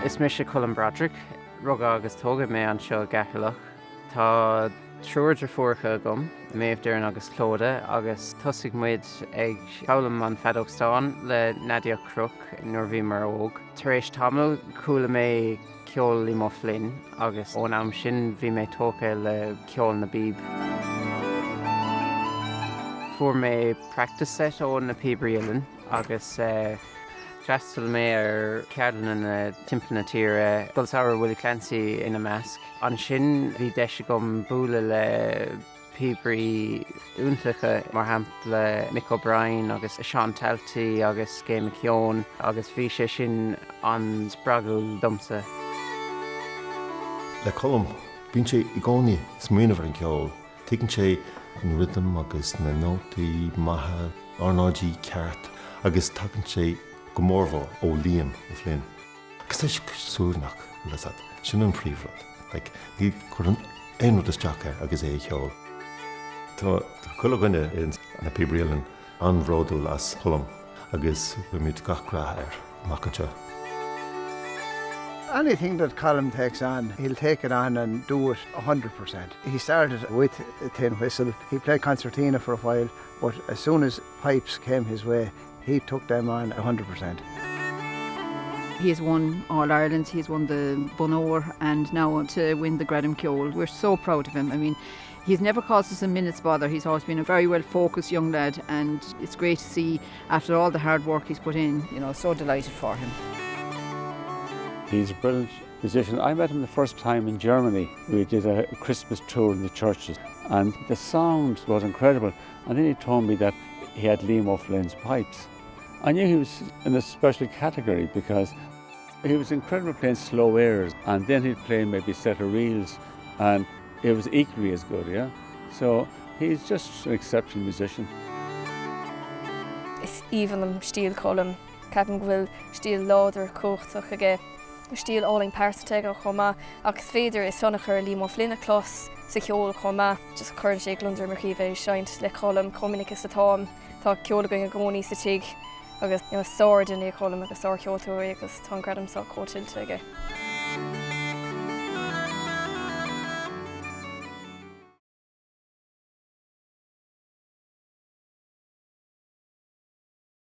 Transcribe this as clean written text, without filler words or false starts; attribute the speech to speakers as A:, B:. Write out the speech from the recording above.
A: Is mé sé Colm Broderick, rug agus tóga mé an seo gachalach. Tá trúidir fuaircha gom, méobh dearn agus clóda, agus tosaigh muid ag cabhlam an fadógstáin le Nadia Crook nuair bhí mar óg. Tar éis tamil coolla mé ceoil í mo flin, agus ón am sin bhí mé tóca le ceoil na bíb. Fuair mé practice set ón na píobairí agus Trastal mé ar ceardan na timp na tíre dul saoir bhfuil clansaí ina measc. An sin bhí deise gom búla le píobairí úntacha mar hampla Mick O'Brien agus Seinnteoir agus Ghaois ceoil agus bhí sé sin an spreagadh domsa.
B: Le Colm, bíonn sé i gcónaí smaoinemh an ceoil. Tuigeann sé an rhythm agus na nótaí maithe ornáidí ceart agus tagann sé go mórmhór ó líam ó flin. Agus tá sé súnach le sin an príomhrad. Ní chuir an éonrad isteach agus é cheoil. Tá chuile gine na píobairí an bhródú as Colm agus bhfuil muid gach crath ar macanse.
C: Anything that Colm takes on, he'll take it on and do it 100%. He started with a tin whistle. He played concertina for a while, but as soon as pipes came his way, he took them on 100%.
D: He has won All-Ireland, he has won the Bunóir, and now to win the Gradam Ceoil. We're so proud of him. I mean, he's never caused us a minute's bother. He's always been a very well-focused young lad, and it's great to see, after all the hard work he's put in, so delighted for him.
E: He's a brilliant musician. I met him the first time in Germany. We did a Christmas tour in the churches, and the sound was incredible. And then he told me that he had Liam O'Flynn's pipes. I knew he was in a special category because he was incredible playing slow airs, and then he'd play maybe a set of reels, and it was equally as good, yeah? So he's just an exceptional musician.
F: Is even am stíl Colm, Capan bhfuil stíl láidir cóchtach aige, stíl óling páirsateige chomá, agus féidir is sonnachar Liam O'Flynn a clós sa cheoil chomá, just chuirn sé glúndar mar chríomh seint le Colm Cominic is atá, tá ceoil going a gcónaí sa tíg, agus sóir in é Colm agus sóir Ceoltóir Óg agus tá Gradam Ceoil aige.